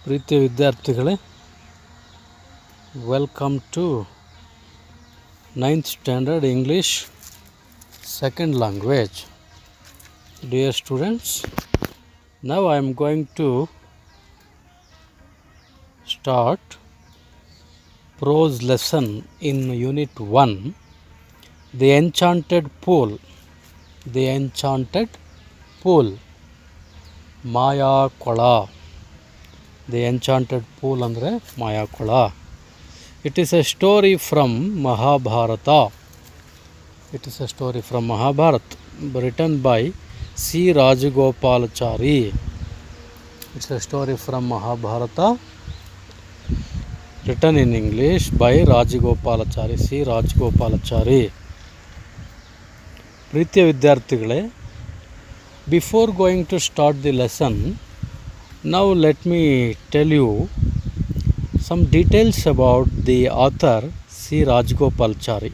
ಪ್ರೀತಿಯ ವಿದ್ಯಾರ್ಥಿಗಳೇ, welcome to 9th standard English second language. Dear students, now I am going to start prose lesson in Unit 1, The Enchanted Pool. The Enchanted Pool, Maya Kola. The Enchanted Pool andre Maya Kola. It is a story from Mahabharata. It is a story from Mahabharata written by C. Rajagopalachari. It's a story from Mahabharata written in English by Rajagopalachari, C. Rajagopalachari. ಪ್ರೀತಿಯ ವಿದ್ಯಾರ್ಥಿಗಳೇ, before going to start the lesson, now let me tell you some details about the author C. Rajagopalachari.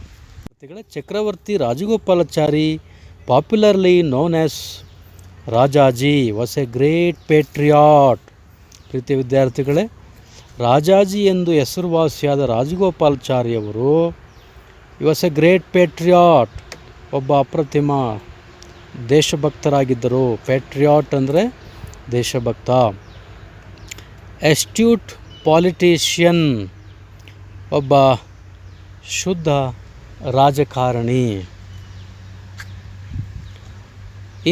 Chakravarti Rajagopalachari, popularly known as Rajaji, was a great patriot. ಪ್ರೀತಿಯ ವಿದ್ಯಾರ್ಥಿಗಳೇ, ರಾಜಾಜಿ ಎಂದು ಹೆಸರುವಾಸಿಯಾದ ರಾಜಗೋಪಾಲಾಚಾರಿಯವರು he was a great patriot, ಒಬ್ಬ ಅಪ್ರತಿಮ ದೇಶಭಕ್ತರಾಗಿದ್ದರು. ಪ್ಯಾಟ್ರಿಯಾಟ್ ಅಂದರೆ ದೇಶಭಕ್ತ. ಎಸ್ಟ್ಯೂಟ್ politician, ಒಬ್ಬ ಶುದ್ಧ ರಾಜಕಾರಣಿ.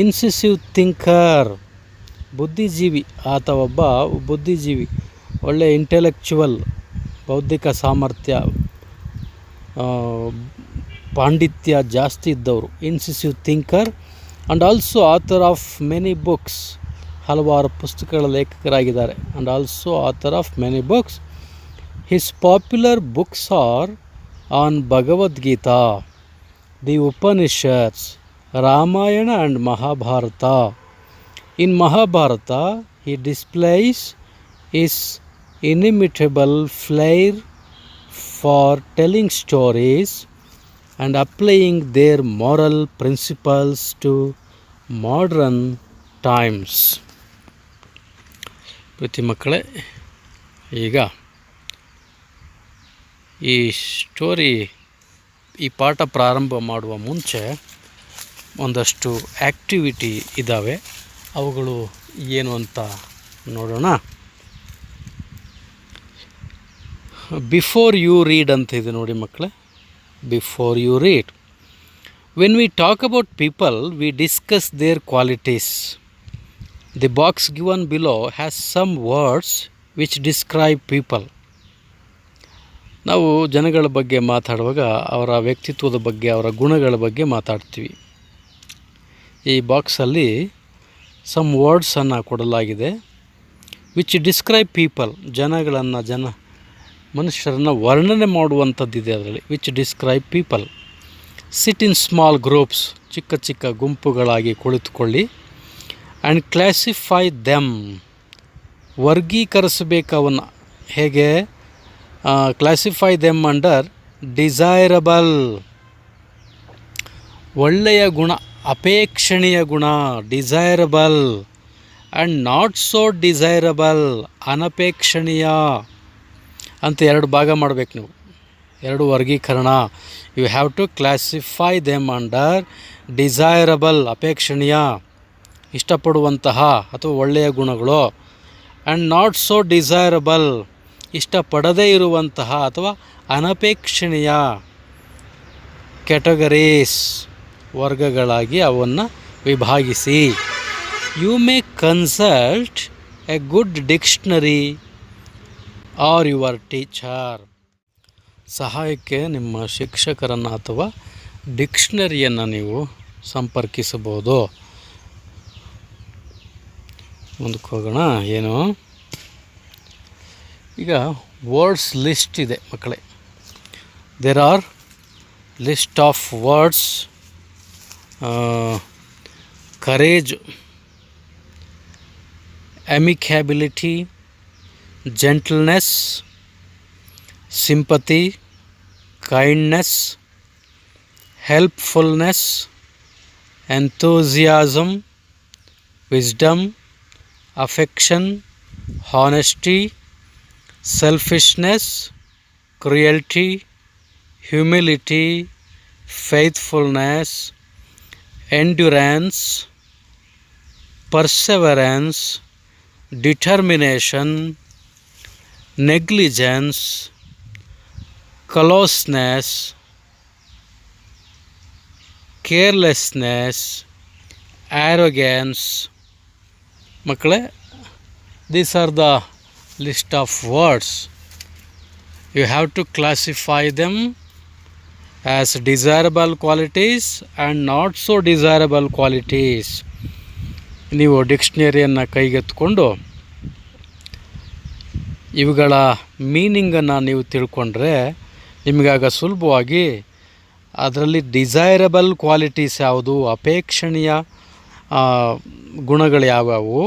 ಇನ್ಸಿಸಿವ್ ಥಿಂಕರ್, ಬುದ್ಧಿಜೀವಿ. ಆತ ಒಬ್ಬ ಬುದ್ಧಿಜೀವಿ, ಒಳ್ಳೆಯ ಇಂಟೆಲೆಕ್ಚುವಲ್, ಬೌದ್ಧಿಕ ಸಾಮರ್ಥ್ಯ, ಪಾಂಡಿತ್ಯ ಜಾಸ್ತಿ ಇದ್ದವರು. Incisive thinker and also author of many books, ಹಲವಾರು ಪುಸ್ತಕಗಳ ಲೇಖಕರಾಗಿದ್ದಾರೆ. And also author of many books. His popular books are on Bhagavadgita, the Upanishads, Ramayana and Mahabharata. In Mahabharata he displays his inimitable flair for telling stories and applying their moral principles to modern times. ಪ್ರತಿ ಮಕ್ಕಳೇ, ಈಗ ಈ story, ಈ ಪಾಠ ಪ್ರಾರಂಭ ಮಾಡುವ ಮುಂಚೆ ಒಂದಷ್ಟು ಆ್ಯಕ್ಟಿವಿಟಿ ಇದ್ದಾವೆ. ಅವುಗಳು ಏನು ಅಂತ ನೋಡೋಣ. ಬಿಫೋರ್ ಯು ರೀಡ್ ಅಂತ ಇದೆ ನೋಡಿ ಮಕ್ಕಳೇ. Before you read, when we talk about people we discuss their qualities. The box given below has some words which describe people. ನಾವು ಜನಗಳ ಬಗ್ಗೆ ಮಾತಾಡುವಾಗ ಅವರ ವ್ಯಕ್ತಿತ್ವದ ಬಗ್ಗೆ, ಅವರ ಗುಣಗಳ ಬಗ್ಗೆ ಮಾತಾಡ್ತೀವಿ. ಈ ಬಾಕ್ಸಲ್ಲಿ ಸಮ್ ವರ್ಡ್ಸನ್ನು ಕೊಡಲಾಗಿದೆ. ವಿಚ್ ಡಿಸ್ಕ್ರೈಬ್ ಪೀಪಲ್, ಜನಗಳನ್ನು, ಮನುಷ್ಯರನ್ನು ವರ್ಣನೆ ಮಾಡುವಂಥದ್ದಿದೆ ಅದರಲ್ಲಿ. Which describe people. Sit in small groups, ಚಿಕ್ಕ ಚಿಕ್ಕ ಗುಂಪುಗಳಾಗಿ ಕುಳಿತುಕೊಳ್ಳಿ. ಆ್ಯಂಡ್ ಕ್ಲಾಸಿಫೈ ದೆಮ್, ವರ್ಗೀಕರಿಸಬೇಕು ಅವನ್ನು. ಹೇಗೆ? ಕ್ಲಾಸಿಫೈ ದೆಮ್ ಅಂಡರ್ ಡಿಸೈರಬಲ್, ಒಳ್ಳೆಯ ಗುಣ, ಅಪೇಕ್ಷಣೀಯ ಗುಣ, desirable. And not so desirable, ಅನಪೇಕ್ಷಣೀಯ ಅಂತ ಎರಡು ಭಾಗ ಮಾಡಬೇಕು ನೀವು, ಎರಡು ವರ್ಗೀಕರಣ. You have to classify them under desirable, ಅಪೇಕ್ಷಣೀಯ, ಇಷ್ಟಪಡುವಂತಹ ಅಥವಾ ಒಳ್ಳೆಯ ಗುಣಗಳು. ಆ್ಯಂಡ್ ನಾಟ್ ಸೋ ಡಿಸೈರಬಲ್, ಇಷ್ಟಪಡದೇ ಇರುವಂತಹ ಅಥವಾ ಅನಪೇಕ್ಷಣೀಯ ಕ್ಯಾಟಗರೀಸ್, ವರ್ಗಗಳಾಗಿ ಅವನ್ನು ವಿಭಾಗಿಸಿ. You may consult a good dictionary or your teacher. ಸಹಾಯಕ್ಕೆ ನಿಮ್ಮ ಶಿಕ್ಷಕರನ್ನು ಅಥವಾ ಡಿಕ್ಷನರಿಯನ್ನು ನೀವು ಸಂಪರ್ಕಿಸಬಹುದು. ಮುಂದಕ್ಕೆ ಹೋಗೋಣ. ಏನು? ಈಗ ವರ್ಡ್ಸ್ ಲಿಸ್ಟ್ ಇದೆ ಮಕ್ಕಳೇ. There are list of words. Courage, amicability, gentleness, sympathy, kindness, helpfulness, enthusiasm, wisdom, affection, honesty, selfishness, cruelty, humility, faithfulness, endurance, perseverance, determination, negligence, callousness, carelessness, arrogance. ಮಕ್ಕಳೇ, these are the list of words. You have to classify them as desirable qualities and not so desirable qualities. ನೀವು ಡಿಕ್ಷನರಿಯನ್ನು ಕೈಗೆತ್ಕೊಂಡು ಇವುಗಳ ಮೀನಿಂಗನ್ನು ನೀವು ತಿಳ್ಕೊಂಡ್ರೆ ನಿಮಗಾಗ ಸುಲಭವಾಗಿ ಅದರಲ್ಲಿ desirable qualities ಯಾವುದು, ಅಪೇಕ್ಷಣೀಯ ಗುಣಗಳು ಯಾವ್ಯಾವು,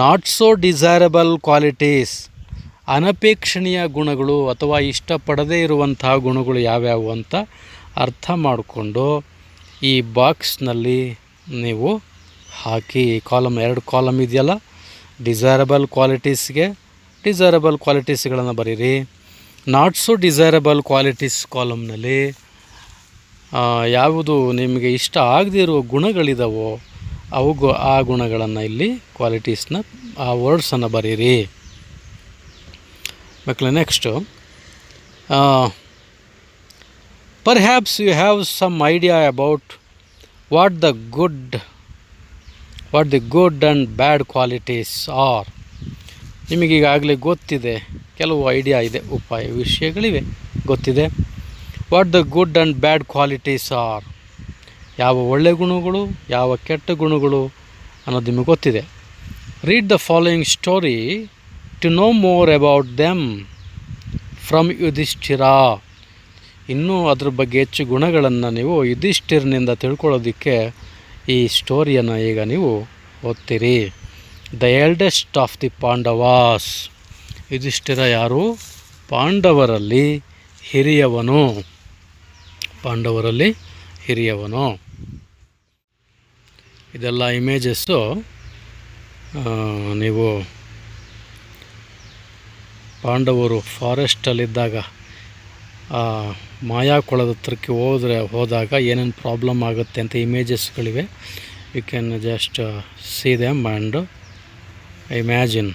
ನಾಟ್ ಸೋ ಡಿಸೈರಬಲ್ ಕ್ವಾಲಿಟೀಸ್ ಅನಪೇಕ್ಷಣೀಯ ಗುಣಗಳು ಅಥವಾ ಇಷ್ಟಪಡದೇ ಇರುವಂತಹ ಗುಣಗಳು ಯಾವ್ಯಾವು ಅಂತ ಅರ್ಥ ಮಾಡಿಕೊಂಡು ಈ ಬಾಕ್ಸ್ನಲ್ಲಿ ನೀವು ಹಾಕಿ. ಕಾಲಮ್ 2 ಕಾಲಮ್ ಇದೆಯಲ್ಲ, ಡಿಸೈರಬಲ್ ಕ್ವಾಲಿಟೀಸ್ಗೆ ಡಿಸೈರಬಲ್ ಕ್ವಾಲಿಟೀಸ್ಗಳನ್ನು ಬರೀರಿ. ನಾಟ್ ಸೋ ಡಿಸೈರಬಲ್ ಕ್ವಾಲಿಟೀಸ್ ಕಾಲಮ್ನಲ್ಲಿ ಯಾವುದು ನಿಮಗೆ ಇಷ್ಟ ಆಗದೇ ಇರುವ ಗುಣಗಳಿದಾವೋ ಆ ಗುಣಗಳನ್ನು ಇಲ್ಲಿ ಕ್ವಾಲಿಟೀಸ್ನ ಆ ವರ್ಡ್ಸನ್ನು ಬರೀರಿ. ಮಕ್ಕಳೇ, next perhaps you have some idea about what the good and bad qualities are. ನಿಮಗೀಗಾಗಲೇ ಗೊತ್ತಿದೆ, ಕೆಲವು ಐಡಿಯಾ ಇದೆ, ವಿಷಯಗಳಿವೆ, ಗೊತ್ತಿದೆ. What the good and bad qualities are, ಯಾವ ಒಳ್ಳೆಯ ಗುಣಗಳು ಯಾವ ಕೆಟ್ಟ ಗುಣಗಳು ಅನ್ನೋದು ನಿಮಗೆ ಗೊತ್ತಿದೆ. Read the following story to know more about them from Yudhishthira. ಇನ್ನೂ ಅದ್ರ ಬಗ್ಗೆ ಹೆಚ್ಚು ಗುಣಗಳನ್ನು ನೀವು ಯುಧಿಷ್ಠಿರನಿಂದ ತಿಳ್ಕೊಳ್ಳೋದಕ್ಕೆ ಈ ಸ್ಟೋರಿಯನ್ನು ಈಗ ನೀವು ಓದ್ತೀರಿ. The eldest of the Pandavas. Yudhishthira ಯಾರು? ಪಾಂಡವರಲ್ಲಿ ಹಿರಿಯವನು. ಇದೆಲ್ಲ ಇಮೇಜಸ್ಸು ನೀವು ಪಾಂಡವರು ಫಾರೆಸ್ಟಲ್ಲಿದ್ದಾಗ ಮಾಯಾಕೊಳದ ಹತ್ರಕ್ಕೆ ಹೋದಾಗ ಏನೇನು ಪ್ರಾಬ್ಲಮ್ ಆಗುತ್ತೆ ಅಂತ ಇಮೇಜಸ್ಗಳಿವೆ. You can just see them and imagine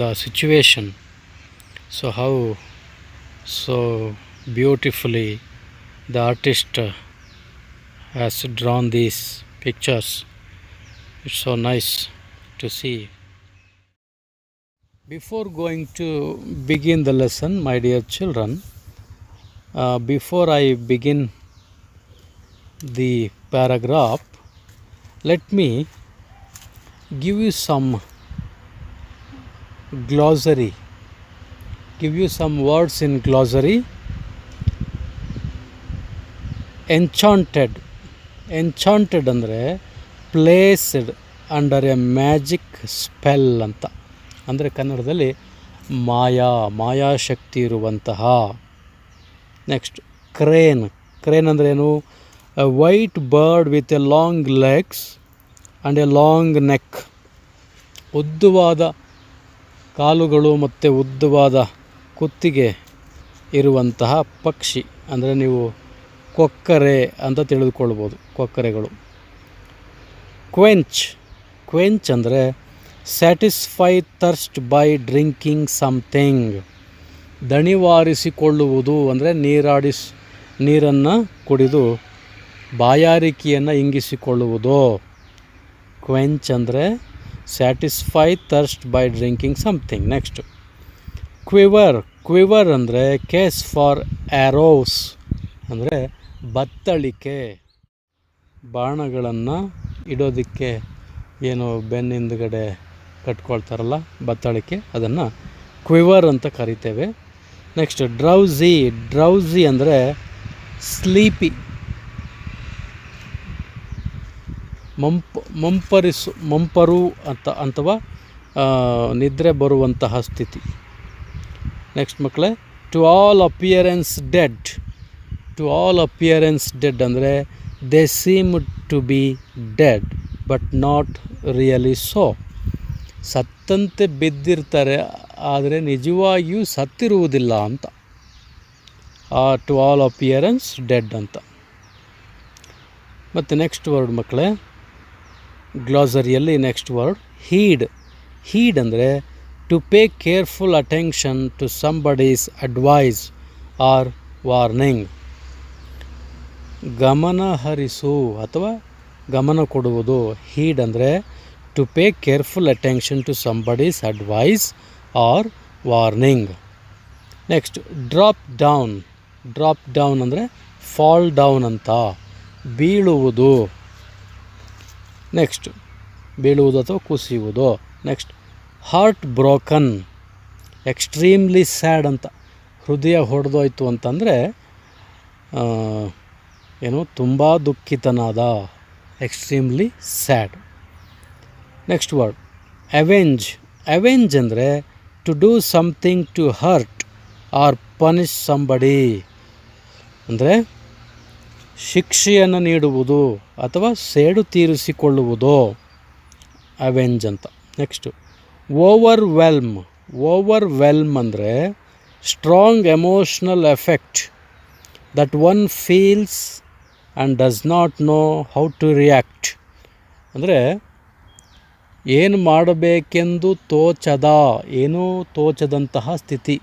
the situation. So how so beautifully the artist has drawn these pictures. It's so nice to see. Before going to begin the lesson, my dear children, before I begin the paragraph, let me give you some glossary. Give you some words in glossary. Enchanted ಅಂದರೆ placed under a magic spell ಅಂತ. ಅಂದರೆ ಕನ್ನಡದಲ್ಲಿ ಮಾಯಾಶಕ್ತಿ ಇರುವಂತಹ. Next crane ಅಂದರೆ ಏನು? A white bird with a long legs and a long neck. ಉದ್ದವಾದ ಕಾಲುಗಳು ಮತ್ತು ಉದ್ದವಾದ ಕುತ್ತಿಗೆ ಇರುವಂತಹ ಪಕ್ಷಿ. ಅಂದರೆ ನೀವು ಕೊಕ್ಕರೆ ಅಂತ ತಿಳಿದುಕೊಳ್ಬೋದು, ಕೊಕ್ಕರೆಗಳು. ಕ್ವೆಂಚ್ ಅಂದರೆ satisfy thirst by drinking something. ದಣಿವಾರಿಸಿಕೊಳ್ಳುವುದು ಅಂದರೆ ನೀರನ್ನು ಕುಡಿದು ಬಾಯಾರಿಕೆಯನ್ನು ಇಂಗಿಸಿಕೊಳ್ಳುವುದು. ಕ್ವೆಂಚ್ ಅಂದರೆ satisfy thirst by drinking something. Next quiver ಅಂದರೆ ಕೇಸ್ ಫಾರ್ ಆ್ಯರೋಸ್ ಅಂದರೆ ಬತ್ತಳಿಕೆ. ಬಾಣಗಳನ್ನು ಇಡೋದಕ್ಕೆ ಏನು ಬೆನ್ನಿಂದುಗಡೆ ಕಟ್ಕೊಳ್ತಾರಲ್ಲ ಬತ್ತಳಿಕೆ, ಅದನ್ನು ಕ್ವಿವರ್ ಅಂತ ಕರಿತೇವೆ. ನೆಕ್ಸ್ಟ್ ಡ್ರೌಸಿ ಅಂದರೆ ಸ್ಲೀಪಿ, ಮಂಪರು ಅಂತ ಅಥವಾ ನಿದ್ರೆ ಬರುವಂತಹ ಸ್ಥಿತಿ. ನೆಕ್ಸ್ಟ್ ಮಕ್ಕಳೇ, ಟು ಆಲ್ ಅಪಿಯರೆನ್ಸ್ ಡೆಡ್ ಅಂದರೆ they seem to be dead but not really so. ಸತ್ತಂತೆ ಬಿದ್ದಿರ್ತಾರೆ, ಆದರೆ ನಿಜವಾಗಿಯೂ ಸತ್ತಿರುವುದಿಲ್ಲ ಅಂತ. ಟು ಆಲ್ ಅಪಿಯರೆನ್ಸ್ ಡೆಡ್ ಅಂತ. ಮತ್ತು ನೆಕ್ಸ್ಟ್ ವರ್ಡ್ ಮಕ್ಕಳೇ, ಗ್ಲಾಸರಿಯಲ್ಲಿ ನೆಕ್ಸ್ಟ್ ವರ್ಡ್ ಹೀಡ್. ಹೀಡ್ ಅಂದರೆ to pay careful attention to somebody's advice or warning. ಗಮನ ಹರಿಸು ಅಥವಾ ಗಮನ ಕೊಡುವುದು. ಹೀಡ್ ಅಂದರೆ to pay careful attention to somebody's advice or warning. Next drop down. Drop down ಅಂದರೆ ಫಾಲ್ ಡೌನ್ ಅಂತ, ಬೀಳುವುದು. ನೆಕ್ಸ್ಟ್ ಬೀಳುವುದು ಅಥವಾ ಕುಸಿಯುವುದು. Next heart broken, extremely sad ಅಂತ. ಹೃದಯ ಹೊಡೆದೋಯ್ತು ಅಂತಂದರೆ ಏನು, ತುಂಬ ದುಃಖಿತನಾದ, extremely sad. Next word avenge. Avenge ಅಂದರೆ to do something to hurt or punish somebody, ಅಂದರೆ ಶಿಕ್ಷೆಯನ್ನು ನೀಡುವುದು ಅಥವಾ ಸೇಡು ತೀರಿಸಿಕೊಳ್ಳುವುದು, ಅವೆಂಜ್ ಅಂತ. Next overwhelm. ಓವರ್ವೆಲ್ಮ್ ಅಂದರೆ strong emotional effect that one feels and does not know how to react. ಅಂದರೆ ಏನು ಮಾಡಬೇಕೆಂದು ತೋಚದ, ಏನೂ ತೋಚದಂತಹ ಸ್ಥಿತಿ.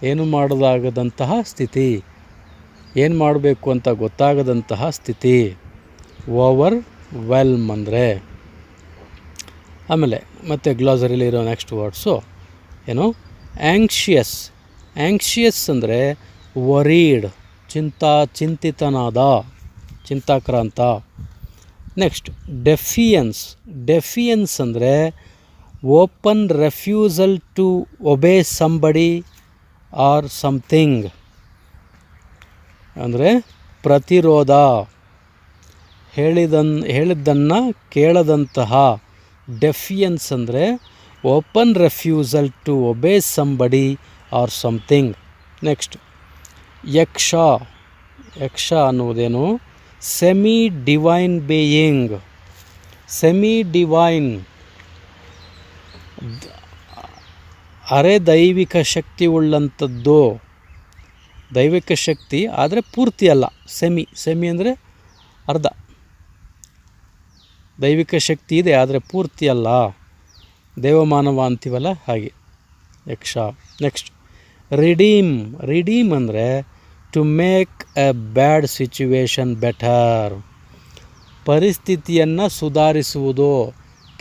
ಏನು ಮಾಡೋದಾಗದಂತಹ ಸ್ಥಿತಿ, ಏನು ಮಾಡಬೇಕು ಅಂತ ಗೊತ್ತಾಗದಂತಹ ಸ್ಥಿತಿ ಓವರ್ ವೆಲ್ಮ್ ಅಂದರೆ. ಆಮೇಲೆ ಮತ್ತೆ ಗ್ಲಾಸರಿಲಿ ಇರೋ ನೆಕ್ಸ್ಟ್ ವರ್ಡ್ಸು ಏನು, ಆ್ಯಂಕ್ಷಿಯಸ್. ಆ್ಯಂಕ್ಷಿಯಸ್ ಅಂದರೆ ವರೀಡ್, ಚಿಂತಿತನಾದ, ಚಿಂತಾಕ್ರಾಂತ. Next defiance. ಡೆಫಿಯನ್ಸ್ ಅಂದರೆ open refusal to obey somebody or something, ಅಂದರೆ ಪ್ರತಿರೋಧ, ಹೇಳಿದ್ದನ್ನು ಕೇಳದಂತಹ. ಡೆಫಿಯನ್ಸ್ ಅಂದರೆ open refusal to obey somebody or something. Next Yaksha. Yaksha ಅನ್ನುವುದೇನು, semi divine being. Semi divine, ಅರೆ ದೈವಿಕ ಶಕ್ತಿ ಉಳ್ಳಂಥದ್ದು. ದೈವಿಕ ಶಕ್ತಿ ಆದರೆ ಪೂರ್ತಿ ಅಲ್ಲ, ಸೆಮಿ. ಸೆಮಿ ಅಂದರೆ ಅರ್ಧ. ದೈವಿಕ ಶಕ್ತಿ ಇದೆ ಆದರೆ ಪೂರ್ತಿ ಅಲ್ಲ, ದೇವಮಾನವ ಅಂತೀವಲ್ಲ ಹಾಗೆ ಯಕ್ಷ. Next redeem. ರಿಡೀಮ್ ಅಂದರೆ to make a bad situation better, ಪರಿಸ್ಥಿತಿಯನ್ನು ಸುಧಾರಿಸುವುದು,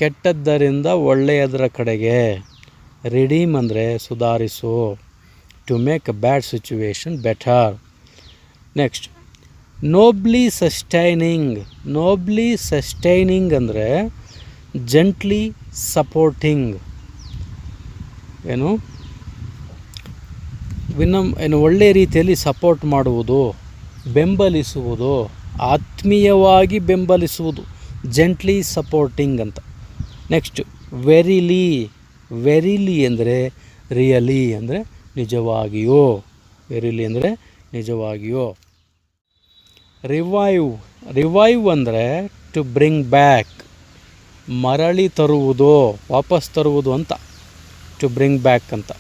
ಕೆಟ್ಟದ್ದರಿಂದ ಒಳ್ಳೆಯದರ ಕಡೆಗೆ. ರಿಡೀಮ್ ಅಂದರೆ ಸುಧಾರಿಸು, to make a bad situation better. Next nobly sustaining. Nobly sustaining ಅಂದರೆ ಜೆಂಟ್ಲಿ ಸಪೋರ್ಟಿಂಗ್, ಏನು ಒಳ್ಳೆಯ ರೀತಿಯಲ್ಲಿ ಸಪೋರ್ಟ್ ಮಾಡುವುದು, ಬೆಂಬಲಿಸುವುದು, ಆತ್ಮೀಯವಾಗಿ ಬೆಂಬಲಿಸುವುದು, ಜೆಂಟ್ಲಿ ಸಪೋರ್ಟಿಂಗ್ ಅಂತ. Next verily. ವೆರಿಲಿ ಅಂದರೆ ರಿಯಲಿ ಅಂದರೆ ನಿಜವಾಗಿಯೂ. ವೆರಿಲಿ ಅಂದರೆ ನಿಜವಾಗಿಯೂ. ರಿವೈವ್. ರಿವೈವ್ ಅಂದರೆ ಟು ಬ್ರಿಂಗ್ ಬ್ಯಾಕ್, ಮರಳಿ ತರುವುದು, ವಾಪಸ್ ತರುವುದು ಅಂತ, ಟು ಬ್ರಿಂಗ್ ಬ್ಯಾಕ್ ಅಂತ.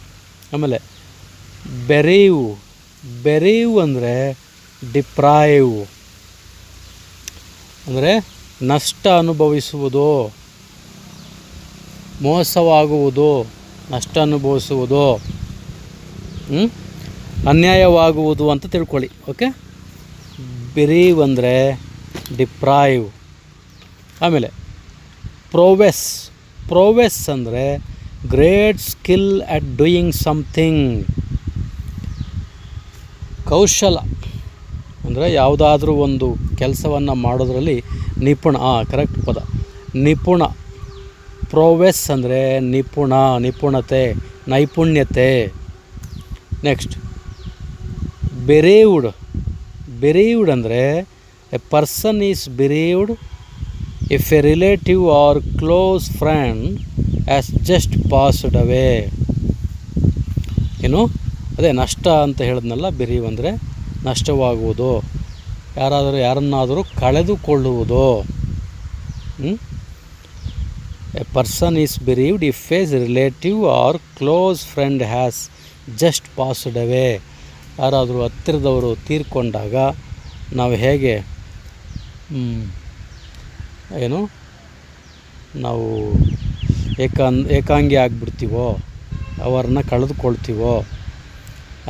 ಆಮೇಲೆ ಬೆರೀವ್. ಬೆರೀವ್ ಅಂದರೆ ಡಿಪ್ರೈವ್, ಅಂದರೆ ನಷ್ಟ ಅನುಭವಿಸುವುದು, ಮೋಸವಾಗುವುದು, ನಷ್ಟ ಅನುಭವಿಸುವುದು, ಅನ್ಯಾಯವಾಗುವುದು ಅಂತ ತಿಳ್ಕೊಳ್ಳಿ. ಓಕೆ, ಬೆರೀವ್ ಅಂದರೆ ಡಿಪ್ರೈವ್. ಆಮೇಲೆ ಪ್ರೋವೆಸ್. ಪ್ರೋವೆಸ್ ಅಂದರೆ great skill at doing something, ಕೌಶಲ ಅಂದರೆ ಯಾವುದಾದ್ರೂ ಒಂದು ಕೆಲಸವನ್ನು ಮಾಡೋದ್ರಲ್ಲಿ ನಿಪುಣ. ಕರೆಕ್ಟ್ ಪದ, ನಿಪುಣ. ಪ್ರೋವೆಸ್ ಅಂದರೆ ನಿಪುಣ, ನಿಪುಣತೆ, ನೈಪುಣ್ಯತೆ. Next bereaved. ಬೆರೀವ್ಡ್ ಅಂದರೆ a person is bereaved if a relative or close friend has just passed away. ಏನು ಅದೇ ನಷ್ಟ ಅಂತ ಹೇಳಿದ್ನಲ್ಲ, ಬೆರೀವ್ ಅಂದರೆ ನಷ್ಟವಾಗುವುದು, ಯಾರನ್ನಾದರೂ ಕಳೆದುಕೊಳ್ಳುವುದು. A person is bereaved if his relative or close friend has just passed away. ಯಾರಾದರೂ ಹತ್ತಿರದವರು ತೀರ್ಕೊಂಡಾಗ ನಾವು ಹೇಗೆ ನಾವು ಏಕಾಂಗಿ ಆಗಿಬಿಡ್ತೀವೋ, ಅವರನ್ನ ಕಳೆದುಕೊಳ್ತೀವೋ,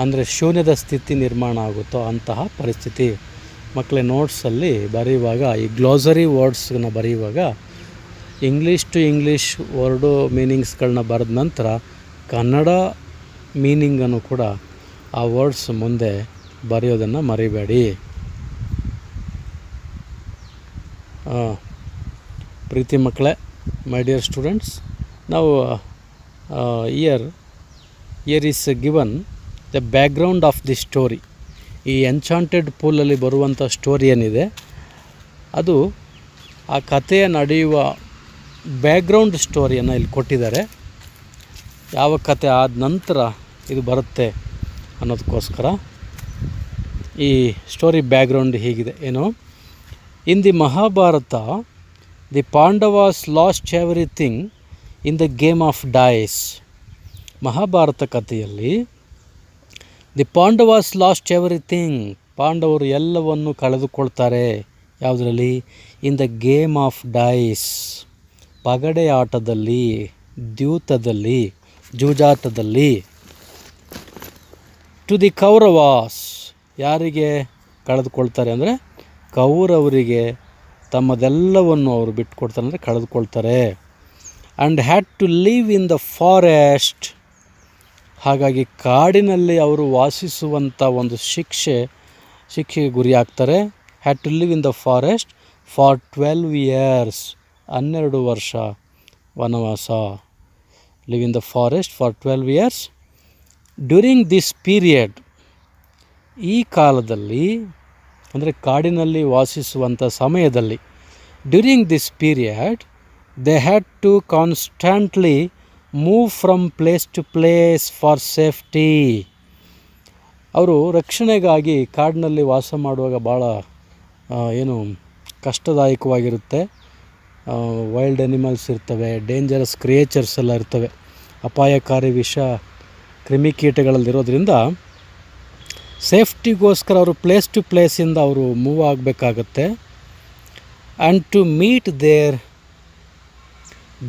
ಅಂದರೆ ಶೂನ್ಯದ ಸ್ಥಿತಿ ನಿರ್ಮಾಣ ಆಗುತ್ತೋ ಅಂತಹ ಪರಿಸ್ಥಿತಿ. ಮಕ್ಕಳೇ, ನೋಟ್ಸಲ್ಲಿ ಬರೆಯುವಾಗ ಈ ಗ್ಲೋಸರಿ ವರ್ಡ್ಸ್ನ ಬರೆಯುವಾಗ ಇಂಗ್ಲೀಷ್ ಟು ಇಂಗ್ಲೀಷ್ ವರ್ಡು ಮೀನಿಂಗ್ಸ್ಗಳನ್ನ ಬರೆದ ನಂತರ ಕನ್ನಡ ಮೀನಿಂಗನ್ನು ಕೂಡ ಆ ವರ್ಡ್ಸ್ ಮುಂದೆ ಬರೆಯೋದನ್ನು ಮರಿಬೇಡಿ. ಪ್ರೀತಿ ಮಕ್ಕಳೇ, ಮೈ ಡಿಯರ್ ಸ್ಟೂಡೆಂಟ್ಸ್, ನಾವು year is given the background of the story. ಈ ಎನ್ಚಾಂಟೆಡ್ ಪೂಲಲ್ಲಿ ಬರುವಂಥ ಸ್ಟೋರಿ ಏನಿದೆ, ಅದು ಆ ಕಥೆಯ ನಡೆಯುವ ಬ್ಯಾಕ್ಗ್ರೌಂಡ್ ಸ್ಟೋರಿಯನ್ನು ಇಲ್ಲಿ ಕೊಟ್ಟಿದ್ದಾರೆ. ಯಾವ ಕತೆ ಆದ ನಂತರ ಇದು ಬರುತ್ತೆ ಅನ್ನೋದಕ್ಕೋಸ್ಕರ ಈ ಸ್ಟೋರಿ ಬ್ಯಾಕ್ಗ್ರೌಂಡ್ ಹೀಗಿದೆ. In the Mahabharata the Pandavas lost everything in the game of dice. Mahabharata ಕಥೆಯಲ್ಲಿ ದಿ ಪಾಂಡವಾಸ್ ಲಾಸ್ಟ್ ಎವ್ರಿಥಿಂಗ್, ಪಾಂಡವರು ಎಲ್ಲವನ್ನು ಕಳೆದುಕೊಳ್ತಾರೆ. ಯಾವುದರಲ್ಲಿ? In the game of dice, ಪಗಡೆ ಆಟದಲ್ಲಿ, ದ್ಯೂತದಲ್ಲಿ, ಜೂಜಾಟದಲ್ಲಿ. ಟು ದಿ ಕೌರವಾಸ್, ಯಾರಿಗೆ ಕಳೆದುಕೊಳ್ತಾರೆ ಅಂದರೆ ಕೌರವರಿಗೆ ತಮ್ಮದೆಲ್ಲವನ್ನು ಅವರು ಬಿಟ್ಟುಕೊಡ್ತಾರೆ, ಅಂದರೆ ಕಳೆದುಕೊಳ್ತಾರೆ. And had to live in the forest, ಹಾಗಾಗಿ ಕಾಡಿನಲ್ಲಿ ಅವರು ವಾಸಿಸುವಂಥ ಒಂದು ಶಿಕ್ಷೆಗೆ ಗುರಿಯಾಗ್ತಾರೆ. Had to live in the forest for 12 years, 12 ವರ್ಷ ವನವಾಸ. Live in the forest for 12 years. During this period, ಈ ಕಾಲದಲ್ಲಿ ಅಂದರೆ ಕಾಡಿನಲ್ಲಿ ವಾಸಿಸುವಂಥ ಸಮಯದಲ್ಲಿ, during this period they had to constantly move from place to place for safety. ಅವರು ರಕ್ಷಣೆಗಾಗಿ ಕಾಡಿನಲ್ಲಿ ವಾಸ ಮಾಡುವಾಗ ಭಾಳ ಕಷ್ಟದಾಯಕವಾಗಿರುತ್ತೆ. ವೈಲ್ಡ್ ಎನಿಮಲ್ಸ್ ಇರ್ತವೆ, ಡೇಂಜರಸ್ ಕ್ರಿಯೇಚರ್ಸ್ ಎಲ್ಲ ಇರ್ತವೆ, ಅಪಾಯಕಾರಿ ಕ್ರಿಮಿಕೀಟಗಳಲ್ಲಿರೋದ್ರಿಂದ ಸೇಫ್ಟಿಗೋಸ್ಕರ ಅವರು ಪ್ಲೇಸ್ ಟು ಪ್ಲೇಸಿಂದ ಅವರು ಮೂವ್ ಆಗಬೇಕಾಗತ್ತೆ. And to meet their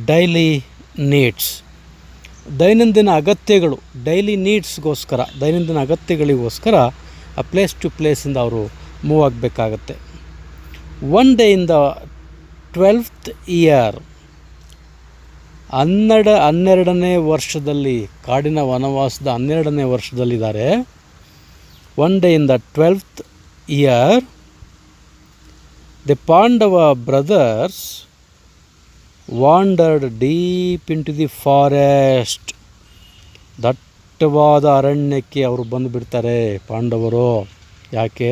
daily needs, ದೈನಂದಿನ ಅಗತ್ಯಗಳು, ಡೈಲಿ ನೀಡ್ಸ್ಗೋಸ್ಕರ, ದೈನಂದಿನ ಅಗತ್ಯಗಳಿಗೋಸ್ಕರ ಆ ಪ್ಲೇಸ್ ಟು ಪ್ಲೇಸಿಂದ ಅವರು ಮೂವ್ ಆಗಬೇಕಾಗತ್ತೆ. One day in the 12th year, 12ನೇ ವರ್ಷದಲ್ಲಿ, ಕಾಡಿನ ವನವಾಸದ 12ನೇ ವರ್ಷದಲ್ಲಿದ್ದಾರೆ. One day in the 12th year, the Pandava brothers wandered deep into the forest. ದಟ್ಟವಾದ ಅರಣ್ಯಕ್ಕೆ ಅವರು ಬಂದುಬಿಡ್ತಾರೆ ಪಾಂಡವರು. ಯಾಕೆ?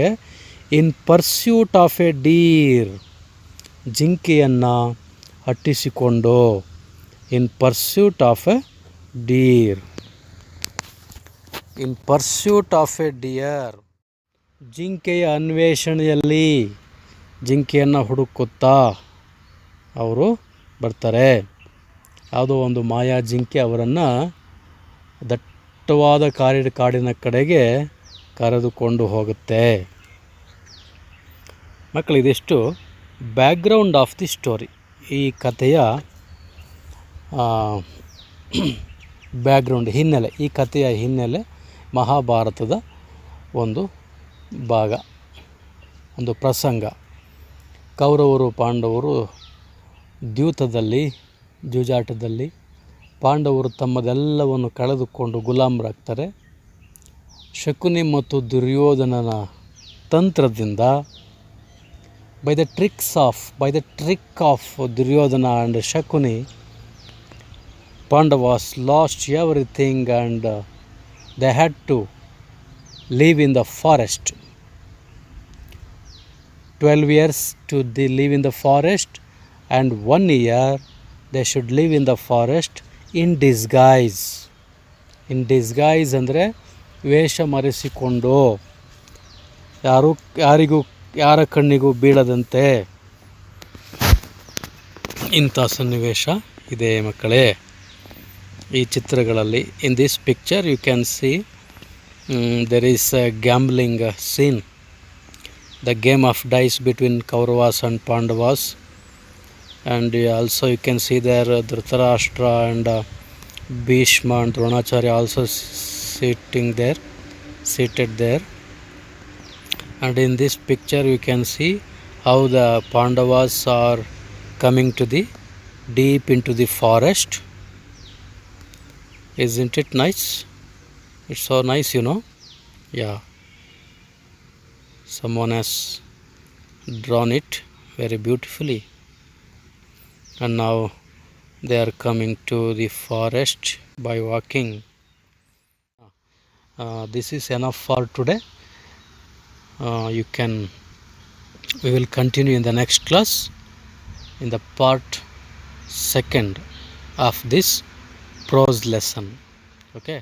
In pursuit of a deer, ಜಿಂಕೆಯನ್ನು ಹಟ್ಟಿಸಿಕೊಂಡು. In pursuit of a deer, in pursuit of a deer, ಜಿಂಕೆಯ ಅನ್ವೇಷಣೆಯಲ್ಲಿ, ಜಿಂಕೆಯನ್ನು ಹುಡುಕುತ್ತಾ ಅವರು ಬರ್ತಾರೆ. ಯಾವುದೋ ಒಂದು ಮಾಯಾ ಜಿಂಕೆ ಅವರನ್ನು ದಟ್ಟವಾದ ಕಾಡಿನ ಕಡೆಗೆ ಕರೆದುಕೊಂಡು ಹೋಗುತ್ತೆ. ಮಕ್ಕಳು, ಇದಿಷ್ಟು ಬ್ಯಾಕ್ಗ್ರೌಂಡ್ ಆಫ್ ದಿ ಸ್ಟೋರಿ, ಈ ಕಥೆಯ ಬ್ಯಾಕ್ಗ್ರೌಂಡ್, ಹಿನ್ನೆಲೆ, ಈ ಕಥೆಯ ಹಿನ್ನೆಲೆ, ಮಹಾಭಾರತದ ಒಂದು ಭಾಗ, ಒಂದು ಪ್ರಸಂಗ. ಕೌರವರು ಪಾಂಡವರು ದ್ಯೂತದಲ್ಲಿ, ಜೂಜಾಟದಲ್ಲಿ ಪಾಂಡವರು ತಮ್ಮದೆಲ್ಲವನ್ನು ಕಳೆದುಕೊಂಡು ಗುಲಾಮರಾಗ್ತಾರೆ. ಶಕುನಿ ಮತ್ತು ದುರ್ಯೋಧನನ ತಂತ್ರದಿಂದ, by the trick of Duryodhana and Shakuni, Pandavas lost everything and they had to live in the forest. 12 years to live in the forest, and 1 year they should live in the forest in disguise. In disguise ಅಂದರೆ ವೇಷ ಮರೆಸಿಕೊಂಡು, ಯಾರ ಕಣ್ಣಿಗೂ ಬೀಳದಂತೆ. ಇಂಥ ಸನ್ನಿವೇಶ ಇದೆ ಮಕ್ಕಳೇ ಈ ಚಿತ್ರಗಳಲ್ಲಿ. In this picture you can see there is a gambling scene, the game of dice between Kauravas and Pandavas, and also you can see there Dhritarashtra and Bhishma and Dronacharya also seated there. And in this picture you can see how the Pandavas are coming to the deep into the forest. Isn't it nice? It's so nice, you know. Yeah, someone has drawn it very beautifully, and now they are coming to the forest by walking. This is enough for today. We will continue in the next class in the part second of this prose lesson. Okay.